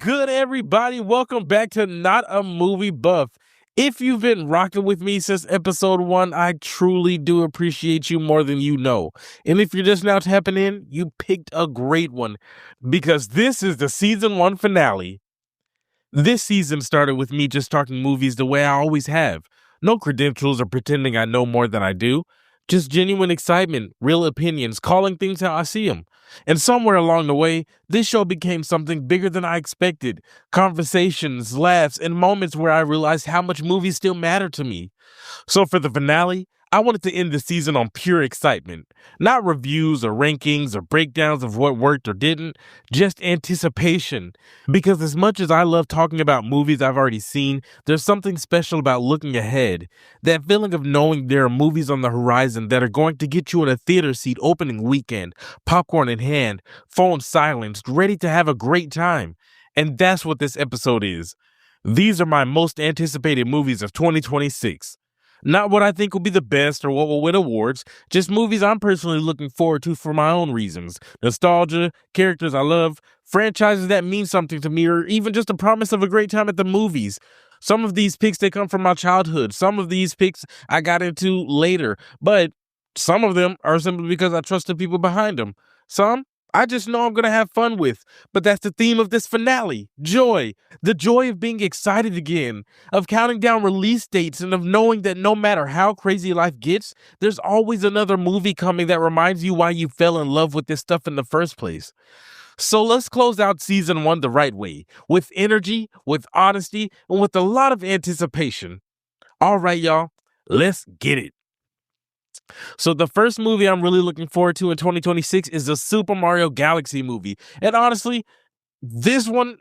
good, everybody? Welcome back to Not a Movie Buff. If you've been rocking with me since episode 1, I truly do appreciate you more than you know. And if you're just now tapping in, you picked a great one because this is the season 1 finale. This season started with me just talking movies the way I always have. No credentials or pretending I know more than I do. Just genuine excitement, real opinions, calling things how I see them. And somewhere along the way, this show became something bigger than I expected. Conversations, laughs, and moments where I realized how much movies still matter to me. So for the finale, I wanted to end the season on pure excitement. Not reviews or rankings or breakdowns of what worked or didn't, just anticipation. Because as much as I love talking about movies I've already seen, there's something special about looking ahead. That feeling of knowing there are movies on the horizon that are going to get you in a theater seat opening weekend, popcorn in hand, phone silenced, ready to have a great time. And that's what this episode is. These are my most anticipated movies of 2026. Not what I think will be the best or what will win awards, just movies I'm personally looking forward to for my own reasons. Nostalgia, characters I love, franchises that mean something to me, or even just a promise of a great time at the movies. Some of these picks, they come from my childhood. Some of these picks I got into later, but some of them are simply because I trust the people behind them. Some I just know I'm going to have fun with. But that's the theme of this finale. Joy. The joy of being excited again, of counting down release dates, and of knowing that no matter how crazy life gets, there's always another movie coming that reminds you why you fell in love with this stuff in the first place. So let's close out season 1 the right way, with energy, with honesty, and with a lot of anticipation. All right, y'all, let's get it. So the first movie I'm really looking forward to in 2026 is the Super Mario Galaxy movie. And honestly, this one,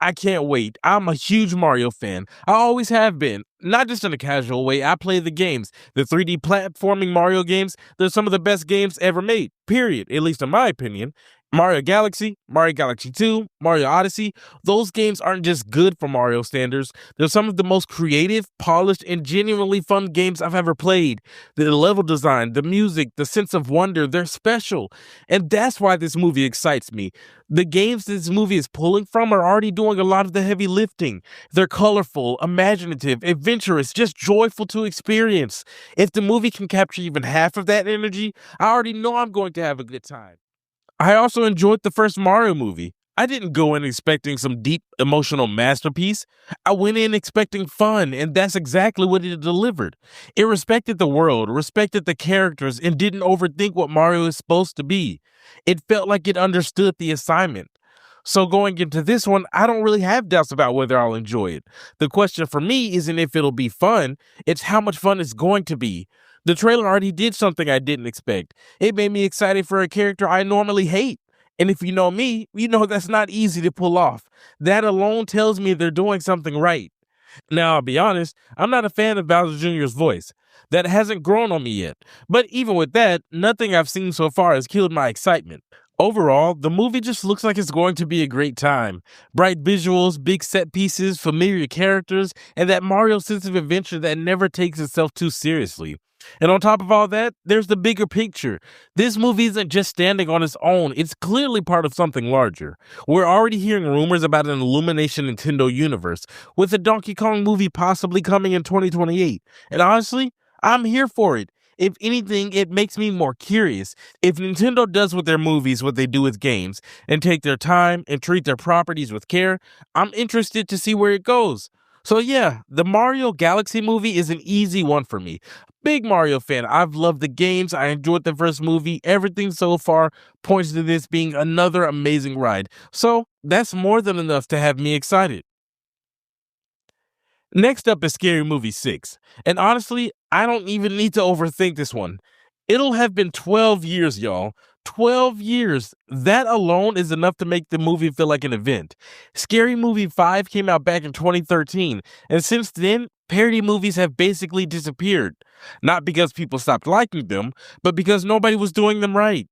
I can't wait. I'm a huge Mario fan. I always have been. Not just in a casual way. I play the games. The 3D platforming Mario games, they're some of the best games ever made. Period. At least in my opinion. Mario Galaxy, Mario Galaxy 2, Mario Odyssey, those games aren't just good for Mario standards. They're some of the most creative, polished, and genuinely fun games I've ever played. The level design, the music, the sense of wonder, they're special. And that's why this movie excites me. The games this movie is pulling from are already doing a lot of the heavy lifting. They're colorful, imaginative, adventurous, just joyful to experience. If the movie can capture even half of that energy, I already know I'm going to have a good time. I also enjoyed the first Mario movie. I didn't go in expecting some deep emotional masterpiece. I went in expecting fun, and that's exactly what it delivered. It respected the world, respected the characters, and didn't overthink what Mario is supposed to be. It felt like it understood the assignment. So going into this one, I don't really have doubts about whether I'll enjoy it. The question for me isn't if it'll be fun, it's how much fun it's going to be. The trailer already did something I didn't expect. It made me excited for a character I normally hate. And if you know me, you know that's not easy to pull off. That alone tells me they're doing something right. Now, I'll be honest, I'm not a fan of Bowser Jr.'s voice. That hasn't grown on me yet. But even with that, nothing I've seen so far has killed my excitement. Overall, the movie just looks like it's going to be a great time. Bright visuals, big set pieces, familiar characters, and that Mario sense of adventure that never takes itself too seriously. And on top of all that, there's the bigger picture. This movie isn't just standing on its own, it's clearly part of something larger. We're already hearing rumors about an Illumination Nintendo universe, with a Donkey Kong movie possibly coming in 2028. And honestly, I'm here for it. If anything, it makes me more curious. If Nintendo does with their movies what they do with games, and take their time and treat their properties with care, I'm interested to see where it goes. So yeah, the Mario Galaxy movie is an easy one for me. Big Mario fan. I've loved the games. I enjoyed the first movie. Everything so far points to this being another amazing ride. So that's more than enough to have me excited. Next up is Scary Movie 6. And honestly, I don't even need to overthink this one. It'll have been 12 years, y'all. 12 years. That alone is enough to make the movie feel like an event. Scary Movie 5 came out back in 2013, and since then, parody movies have basically disappeared. Not because people stopped liking them, but because nobody was doing them right.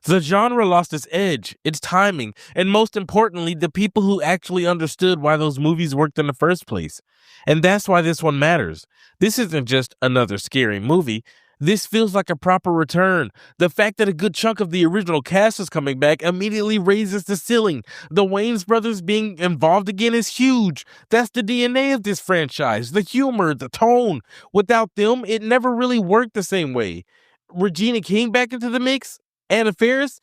The genre lost its edge, its timing, and most importantly, the people who actually understood why those movies worked in the first place. And that's why this one matters. This isn't just another scary movie. This feels like a proper return. The fact that a good chunk of the original cast is coming back immediately raises the ceiling. The Wayans brothers being involved again is huge. That's the DNA of this franchise, the humor, the tone. Without them, it never really worked the same way. Regina King back into the mix, Anna Faris,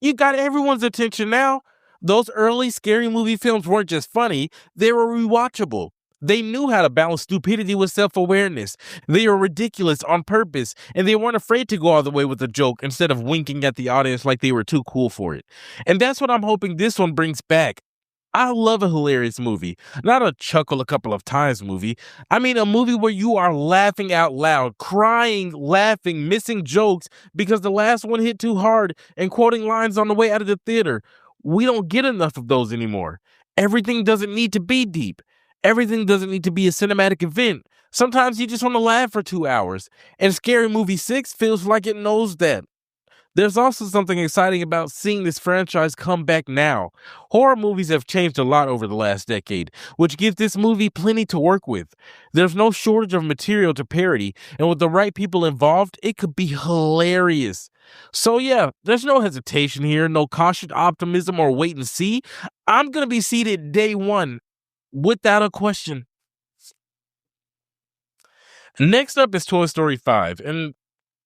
you got everyone's attention now. Those early scary movie films weren't just funny, they were rewatchable. They knew how to balance stupidity with self awareness. They were ridiculous on purpose, and they weren't afraid to go all the way with a joke instead of winking at the audience like they were too cool for it. And that's what I'm hoping this one brings back. I love a hilarious movie, not a chuckle a couple of times movie. I mean, a movie where you are laughing out loud, crying, laughing, missing jokes because the last one hit too hard, and quoting lines on the way out of the theater. We don't get enough of those anymore. Everything doesn't need to be deep. Everything doesn't need to be a cinematic event. Sometimes you just want to laugh for 2 hours, and Scary Movie 6 feels like it knows that. There's also something exciting about seeing this franchise come back now. Horror movies have changed a lot over the last decade, which gives this movie plenty to work with. There's no shortage of material to parody, and with the right people involved, it could be hilarious. So yeah, there's no hesitation here, no cautious optimism or wait and see. I'm gonna be seated day one, without a question. Next up is Toy Story 5, and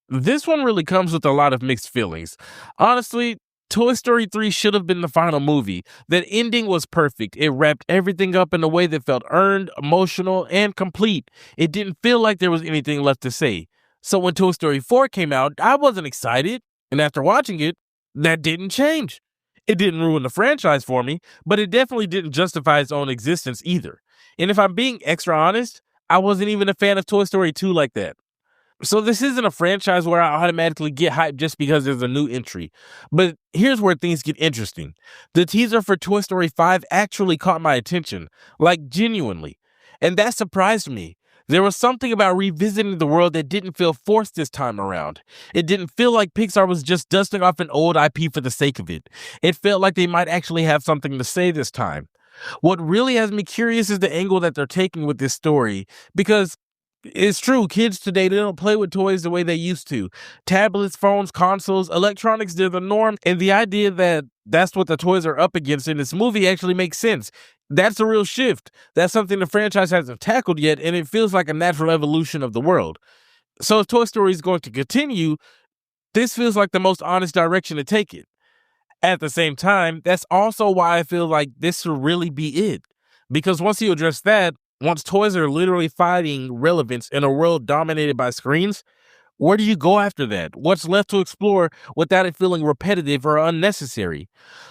this one really comes with a lot of mixed feelings. Honestly, Toy Story 3 should have been the final movie. That ending was perfect. It wrapped everything up in a way that felt earned, emotional, and complete. It didn't feel like there was anything left to say. So when Toy Story 4 came out, I wasn't excited, and after watching it, that didn't change. It didn't ruin the franchise for me, but it definitely didn't justify its own existence either. And if I'm being extra honest, I wasn't even a fan of Toy Story 2 like that. So this isn't a franchise where I automatically get hyped just because there's a new entry. But here's where things get interesting. The teaser for Toy Story 5 actually caught my attention, like genuinely. And that surprised me. There was something about revisiting the world that didn't feel forced this time around. It didn't feel like Pixar was just dusting off an old IP for the sake of it. It felt like they might actually have something to say this time. What really has me curious is the angle that they're taking with this story, because it's true, kids today, they don't play with toys the way they used to. Tablets, phones, consoles, electronics, they're the norm, and the idea that that's what the toys are up against in this movie actually makes sense. That's a real shift. That's something the franchise hasn't tackled yet, and it feels like a natural evolution of the world. So if Toy Story is going to continue, this feels like the most honest direction to take it. At the same time, that's also why I feel like this will really be it. Because once you address that, once toys are literally fighting relevance in a world dominated by screens, where do you go after that? What's left to explore without it feeling repetitive or unnecessary?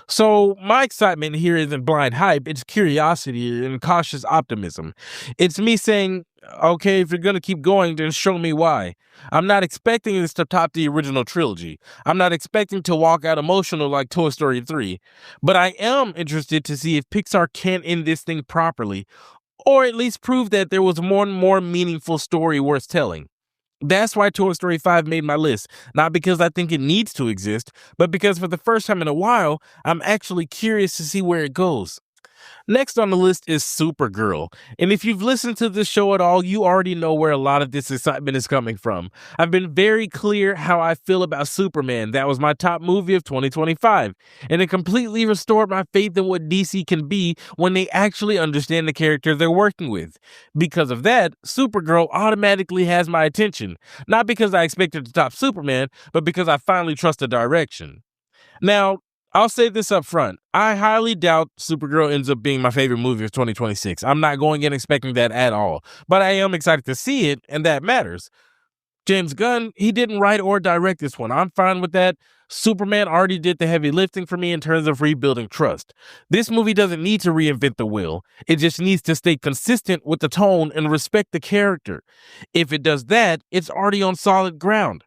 So, my excitement here isn't blind hype, it's curiosity and cautious optimism. It's me saying, okay, if you're going to keep going, then show me why. I'm not expecting this to top the original trilogy. I'm not expecting to walk out emotional like Toy Story 3. But I am interested to see if Pixar can end this thing properly, or at least prove that there was one more meaningful story worth telling. That's why Toy Story 5 made my list, not because I think it needs to exist, but because for the first time in a while, I'm actually curious to see where it goes. Next on the list is Supergirl. And if you've listened to this show at all, you already know where a lot of this excitement is coming from. I've been very clear how I feel about Superman. That was my top movie of 2025. And it completely restored my faith in what DC can be when they actually understand the character they're working with. Because of that, Supergirl automatically has my attention. Not because I expected to top Superman, but because I finally trust the direction. Now, I'll say this up front. I highly doubt Supergirl ends up being my favorite movie of 2026. I'm not going in expecting that at all. But I am excited to see it, and that matters. James Gunn, he didn't write or direct this one. I'm fine with that. Superman already did the heavy lifting for me in terms of rebuilding trust. This movie doesn't need to reinvent the wheel. It just needs to stay consistent with the tone and respect the character. If it does that, it's already on solid ground.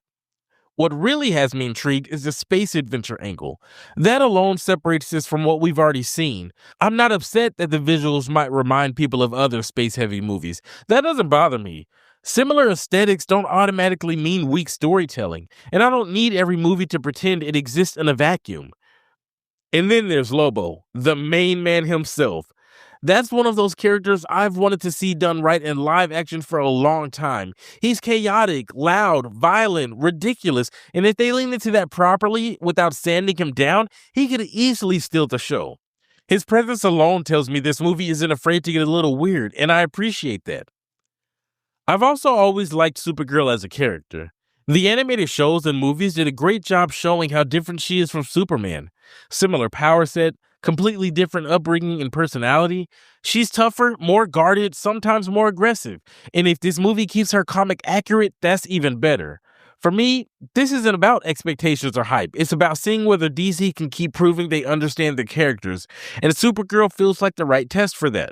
What really has me intrigued is the space adventure angle. That alone separates this from what we've already seen. I'm not upset that the visuals might remind people of other space-heavy movies. That doesn't bother me. Similar aesthetics don't automatically mean weak storytelling, and I don't need every movie to pretend it exists in a vacuum. And then there's Lobo, the main man himself. That's one of those characters I've wanted to see done right in live action for a long time. He's chaotic, loud, violent, ridiculous, and if they lean into that properly without sanding him down, he could easily steal the show. His presence alone tells me this movie isn't afraid to get a little weird, and I appreciate that. I've also always liked Supergirl as a character. The animated shows and movies did a great job showing how different she is from Superman. Similar power set, completely different upbringing and personality. She's tougher, more guarded, sometimes more aggressive. And if this movie keeps her comic accurate, that's even better. For me, this isn't about expectations or hype. It's about seeing whether DC can keep proving they understand the characters, and Supergirl feels like the right test for that.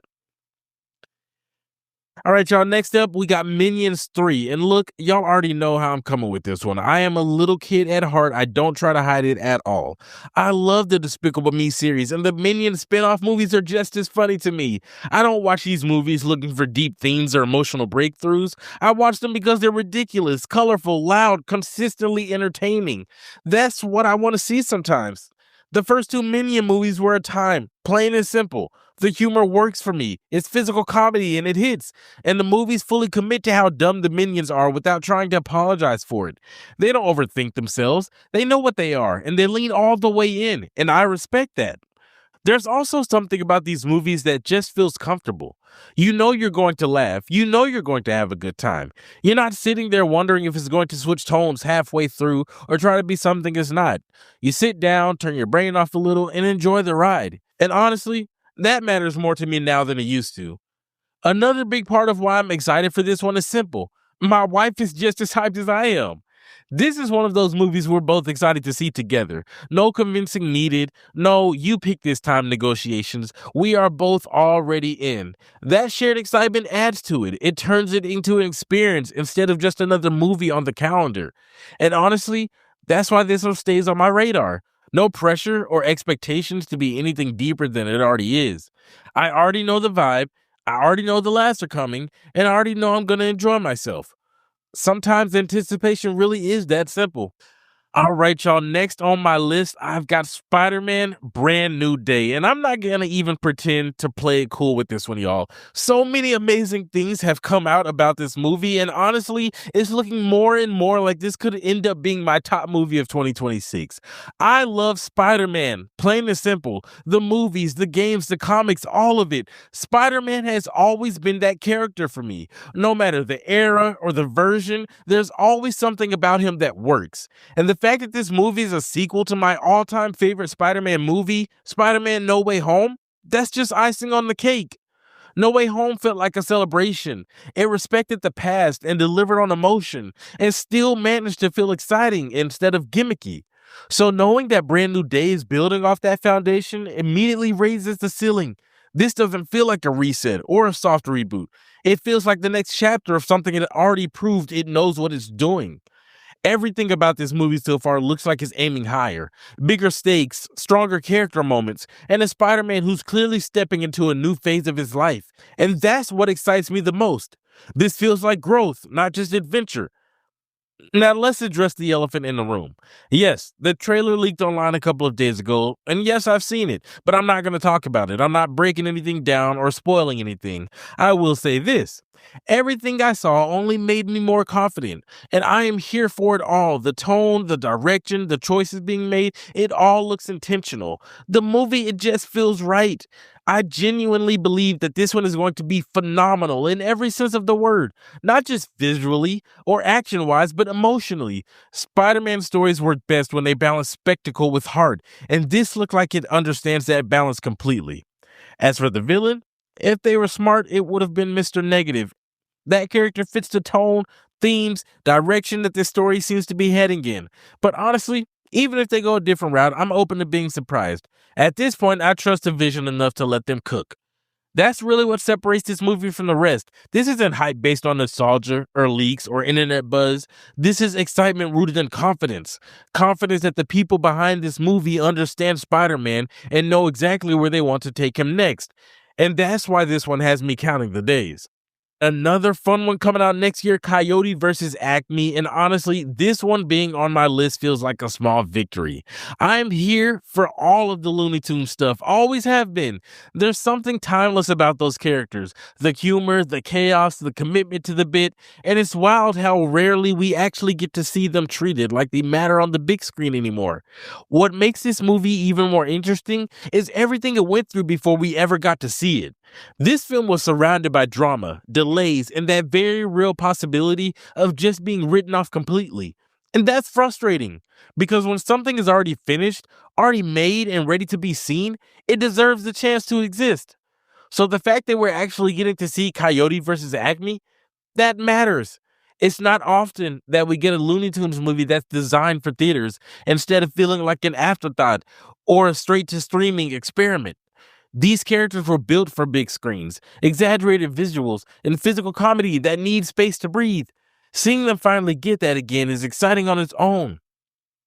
All right, y'all. Next up, we got Minions 3. And look, y'all already know how I'm coming with this one. I am a little kid at heart. I don't try to hide it at all. I love the Despicable Me series, and the Minions spin-off movies are just as funny to me. I don't watch these movies looking for deep themes or emotional breakthroughs. I watch them because they're ridiculous, colorful, loud, consistently entertaining. That's what I want to see sometimes. The first two Minion movies were a time, plain and simple. The humor works for me. It's physical comedy and it hits. And the movies fully commit to how dumb the minions are without trying to apologize for it. They don't overthink themselves. They know what they are and they lean all the way in. And I respect that. There's also something about these movies that just feels comfortable. You know you're going to laugh. You know you're going to have a good time. You're not sitting there wondering if it's going to switch tones halfway through or try to be something it's not. You sit down, turn your brain off a little, and enjoy the ride. And honestly, that matters more to me now than it used to. Another big part of why I'm excited for this one is simple. My wife is just as hyped as I am. This is one of those movies we're both excited to see together. No convincing needed. No, you pick this time negotiations. We are both already in. That shared excitement adds to it. It turns it into an experience instead of just another movie on the calendar. And honestly, that's why this one stays on my radar. No pressure or expectations to be anything deeper than it already is. I already know the vibe. I already know the laughs are coming, and I already know I'm going to enjoy myself. Sometimes anticipation really is that simple. All right, y'all. Next on my list, I've got Spider-Man Brand New Day. And I'm not going to even pretend to play it cool with this one, y'all. So many amazing things have come out about this movie. And honestly, it's looking more and more like this could end up being my top movie of 2026. I love Spider-Man, plain and simple. The movies, the games, the comics, all of it. Spider-Man has always been that character for me. No matter the era or the version, there's always something about him that works. And the fact that this movie is a sequel to my all-time favorite Spider-Man movie, Spider-Man No Way Home, that's just icing on the cake. No Way Home felt like a celebration. It respected the past and delivered on emotion, and still managed to feel exciting instead of gimmicky. So knowing that Brand New Day is building off that foundation immediately raises the ceiling. This doesn't feel like a reset or a soft reboot. It feels like the next chapter of something that already proved it knows what it's doing. Everything about this movie so far looks like it's aiming higher. Bigger stakes, stronger character moments, and a Spider-Man who's clearly stepping into a new phase of his life. And that's what excites me the most. This feels like growth, not just adventure. Now let's address the elephant in the room. Yes, the trailer leaked online a couple of days ago, and yes, I've seen it, but I'm not going to talk about it. I'm not breaking anything down or spoiling anything. I will say this. Everything I saw only made me more confident, and I am here for it all. The tone, the direction, the choices being made, it all looks intentional. The movie, it just feels right. I genuinely believe that this one is going to be phenomenal in every sense of the word, not just visually or action-wise, but emotionally. Spider-Man stories work best when they balance spectacle with heart, and this looked like it understands that balance completely. As for the villain, if they were smart, it would have been Mr. Negative. That character fits the tone, themes, direction that this story seems to be heading in. But honestly, even if they go a different route, I'm open to being surprised. At this point, I trust the vision enough to let them cook. That's really what separates this movie from the rest. This isn't hype based on nostalgia or leaks or internet buzz. This is excitement rooted in confidence. Confidence that the people behind this movie understand Spider-Man and know exactly where they want to take him next. And that's why this one has me counting the days. Another fun one coming out next year, Coyote versus Acme. And honestly, this one being on my list feels like a small victory. I'm here for all of the Looney Tunes stuff, always have been. There's something timeless about those characters, the humor, the chaos, the commitment to the bit, and it's wild how rarely we actually get to see them treated like they matter on the big screen anymore. What makes this movie even more interesting is everything it went through before we ever got to see it. This film was surrounded by drama, delays, and that very real possibility of just being written off completely. And that's frustrating because when something is already finished, already made, and ready to be seen, it deserves the chance to exist. So the fact that we're actually getting to see Coyote versus Acme, that matters. It's not often that we get a Looney Tunes movie that's designed for theaters instead of feeling like an afterthought or a straight to streaming experiment. These characters were built for big screens, exaggerated visuals, and physical comedy that need space to breathe. Seeing them finally get that again is exciting on its own.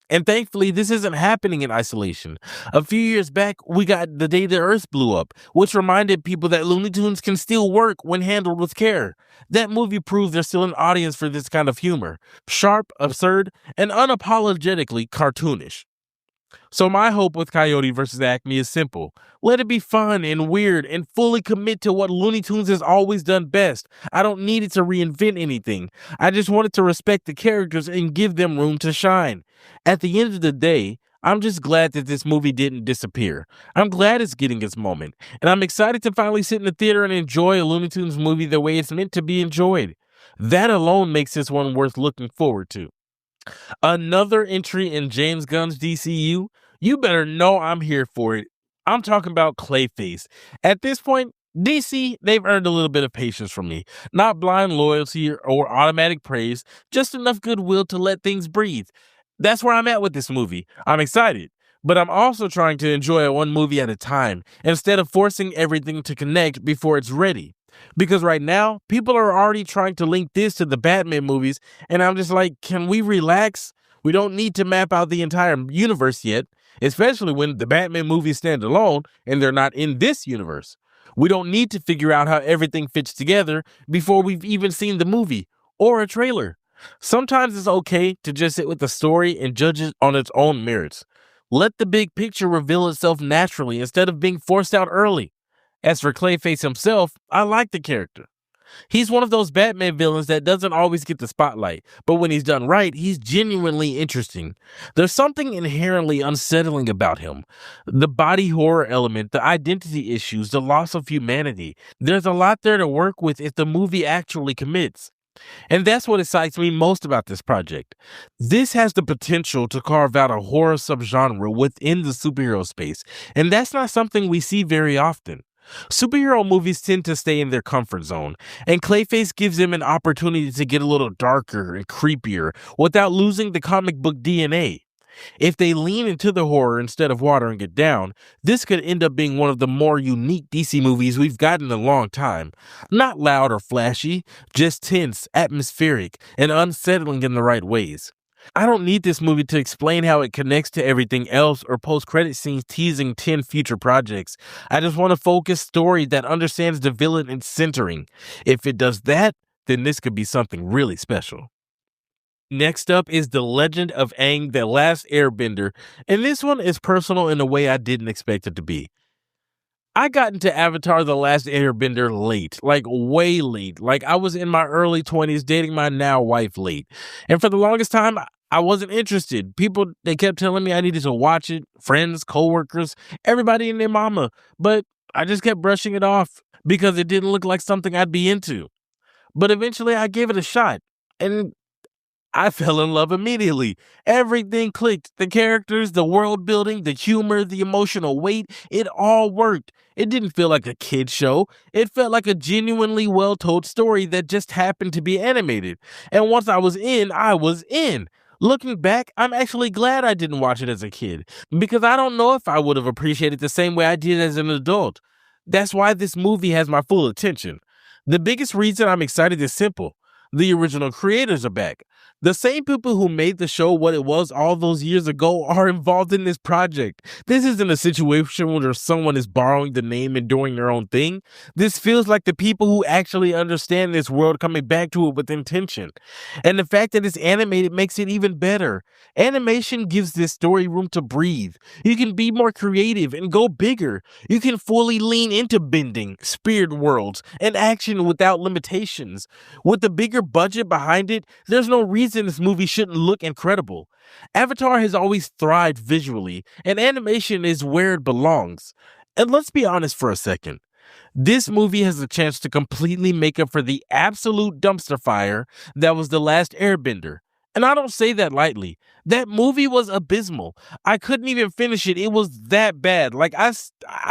And thankfully, this isn't happening in isolation. A few years back, we got The Day the Earth Blew Up, which reminded people that Looney Tunes can still work when handled with care. That movie proved there's still an audience for this kind of humor, sharp, absurd, and unapologetically cartoonish. So my hope with Coyote versus Acme is simple. Let it be fun and weird and fully commit to what Looney Tunes has always done best. I don't need it to reinvent anything. I just want it to respect the characters and give them room to shine. At the end of the day, I'm just glad that this movie didn't disappear. I'm glad it's getting its moment. And I'm excited to finally sit in the theater and enjoy a Looney Tunes movie the way it's meant to be enjoyed. That alone makes this one worth looking forward to. Another entry in James Gunn's DCU, you better know I'm here for it. I'm talking about Clayface. At this point, DC, they've earned a little bit of patience from me. Not blind loyalty or automatic praise, just enough goodwill to let things breathe. That's where I'm at with this movie. I'm excited, but I'm also trying to enjoy it one movie at a time instead of forcing everything to connect before it's ready. Because right now, people are already trying to link this to the Batman movies, and I'm just like, can we relax? We don't need to map out the entire universe yet, especially when the Batman movies stand alone and they're not in this universe. We don't need to figure out how everything fits together before we've even seen the movie or a trailer. Sometimes it's okay to just sit with the story and judge it on its own merits. Let the big picture reveal itself naturally instead of being forced out early. As for Clayface himself, I like the character. He's one of those Batman villains that doesn't always get the spotlight, but when he's done right, he's genuinely interesting. There's something inherently unsettling about him. The body horror element, the identity issues, the loss of humanity. There's a lot there to work with if the movie actually commits. And that's what excites me most about this project. This has the potential to carve out a horror subgenre within the superhero space, and that's not something we see very often. Superhero movies tend to stay in their comfort zone, and Clayface gives them an opportunity to get a little darker and creepier without losing the comic book DNA. If they lean into the horror instead of watering it down, this could end up being one of the more unique DC movies we've gotten in a long time. Not loud or flashy, just tense, atmospheric, and unsettling in the right ways. I don't need this movie to explain how it connects to everything else or post-credit scenes teasing 10 future projects. I just want a focused story that understands the villain and centering. If it does that, then this could be something really special. Next up is The Legend of Aang, The Last Airbender, and this one is personal in a way I didn't expect it to be. I got into Avatar The Last Airbender late, like way late. Like I was in my early 20s dating my now wife late. And for the longest time, I wasn't interested. People, they kept telling me I needed to watch it, friends, coworkers, everybody and their mama. But I just kept brushing it off because it didn't look like something I'd be into. But eventually I gave it a shot. And I fell in love immediately. Everything clicked. The characters, the world building, the humor, the emotional weight, it all worked. It didn't feel like a kid show. It felt like a genuinely well-told story that just happened to be animated. And once I was in, I was in. Looking back, I'm actually glad I didn't watch it as a kid, because I don't know if I would have appreciated it the same way I did as an adult. That's why this movie has my full attention. The biggest reason I'm excited is simple. The original creators are back. The same people who made the show what it was all those years ago are involved in this project. This isn't a situation where someone is borrowing the name and doing their own thing. This feels like the people who actually understand this world coming back to it with intention. And the fact that it's animated makes it even better. Animation gives this story room to breathe. You can be more creative and go bigger. You can fully lean into bending, spirit worlds, and action without limitations. With the bigger budget behind it, there's no reason this movie shouldn't look incredible. Avatar has always thrived visually, and animation is where it belongs. And let's be honest for a second. This movie has a chance to completely make up for the absolute dumpster fire that was The Last Airbender. And I don't say that lightly. That movie was abysmal. I couldn't even finish it. It was that bad. I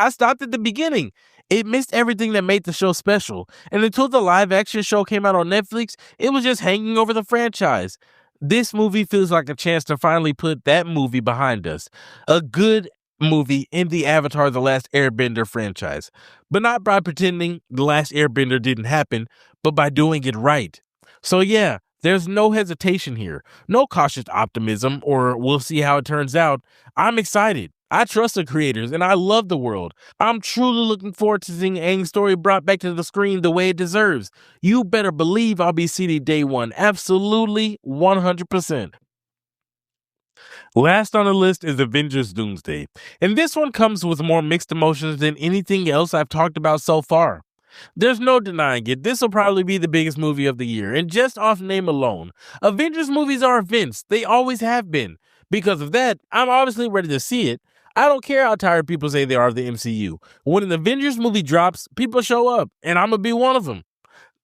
stopped at the beginning. It missed everything that made the show special. And until the live action show came out on Netflix, it was just hanging over the franchise. This movie feels like a chance to finally put that movie behind us. A good movie in the Avatar The Last Airbender franchise. But not by pretending The Last Airbender didn't happen, but by doing it right. So yeah, there's no hesitation here. No cautious optimism or we'll see how it turns out. I'm excited. I trust the creators and I love the world. I'm truly looking forward to seeing Aang's story brought back to the screen the way it deserves. You better believe I'll be seeing day one. Absolutely 100%. Last on the list is Avengers Doomsday, and this one comes with more mixed emotions than anything else I've talked about so far. There's no denying it, this will probably be the biggest movie of the year, and just off name alone, Avengers movies are events, they always have been. Because of that, I'm obviously ready to see it. I don't care how tired people say they are of the MCU. When an Avengers movie drops, people show up, and I'm gonna be one of them.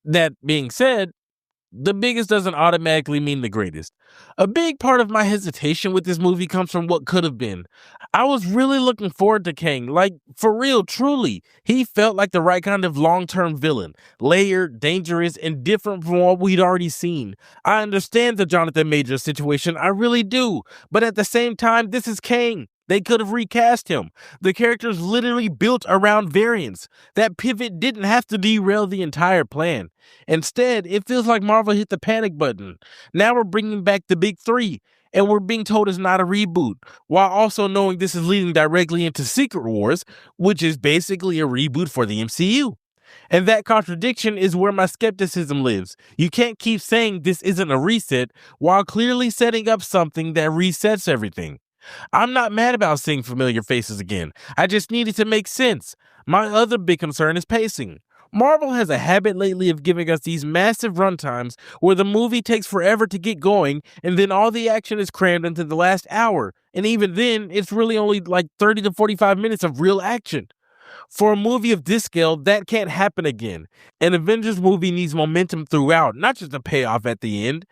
That being said, the biggest doesn't automatically mean the greatest. A big part of my hesitation with this movie comes from what could have been. I was really looking forward to Kang, like for real, truly. He felt like the right kind of long term villain, layered, dangerous, and different from what we'd already seen. I understand the Jonathan Majors situation, I really do, but at the same time, this is Kang. They could have recast him. The character's literally built around variants. That pivot didn't have to derail the entire plan. Instead, it feels like Marvel hit the panic button. Now we're bringing back the big three, and we're being told it's not a reboot, while also knowing this is leading directly into Secret Wars, which is basically a reboot for the MCU. And that contradiction is where my skepticism lives. You can't keep saying this isn't a reset while clearly setting up something that resets everything. I'm not mad about seeing familiar faces again. I just need it to make sense. My other big concern is pacing. Marvel has a habit lately of giving us these massive runtimes where the movie takes forever to get going and then all the action is crammed into the last hour. And even then, it's really only like 30 to 45 minutes of real action. For a movie of this scale, that can't happen again. An Avengers movie needs momentum throughout, not just a payoff at the end.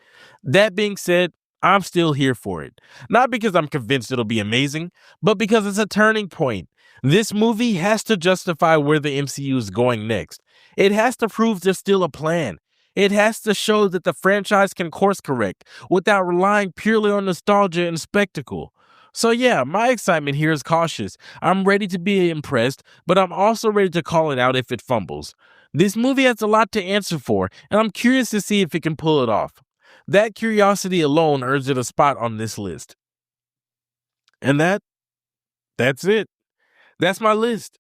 That being said, I'm still here for it. Not because I'm convinced it'll be amazing, but because it's a turning point. This movie has to justify where the MCU is going next. It has to prove there's still a plan. It has to show that the franchise can course correct without relying purely on nostalgia and spectacle. So yeah, my excitement here is cautious. I'm ready to be impressed, but I'm also ready to call it out if it fumbles. This movie has a lot to answer for, and I'm curious to see if it can pull it off. That curiosity alone earns it a spot on this list. And that's it. That's my list.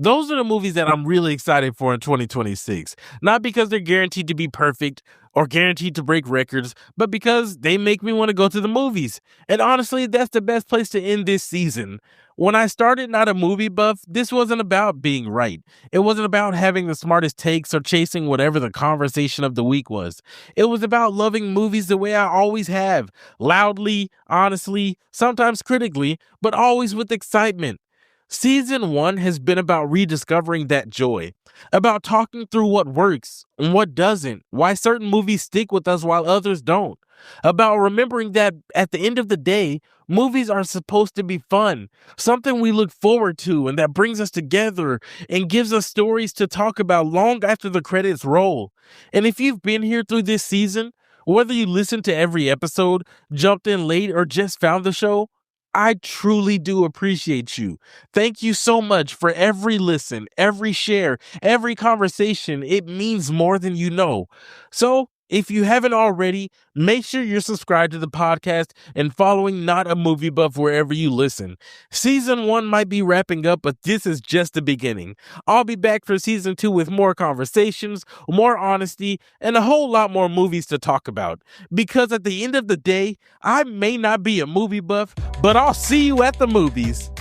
Those are the movies that I'm really excited for in 2026. Not because they're guaranteed to be perfect or guaranteed to break records, but because they make me want to go to the movies. And honestly, that's the best place to end this season. When I started Not a Movie Buff, this wasn't about being right. It wasn't about having the smartest takes or chasing whatever the conversation of the week was. It was about loving movies the way I always have. Loudly, honestly, sometimes critically, but always with excitement. Season 1 has been about rediscovering that joy, about talking through what works and what doesn't, why certain movies stick with us while others don't, about remembering that at the end of the day, movies are supposed to be fun, something we look forward to and that brings us together and gives us stories to talk about long after the credits roll. And if you've been here through this season, whether you listened to every episode, jumped in late, or just found the show, I truly do appreciate you. Thank you so much for every listen, every share, every conversation. It means more than you know. So, If you haven't already, make sure you're subscribed to the podcast and following Not a Movie Buff wherever you listen. Season 1 might be wrapping up, but this is just the beginning. I'll be back for season 2 with more conversations, more honesty, and a whole lot more movies to talk about. Because at the end of the day, I may not be a movie buff, but I'll see you at the movies.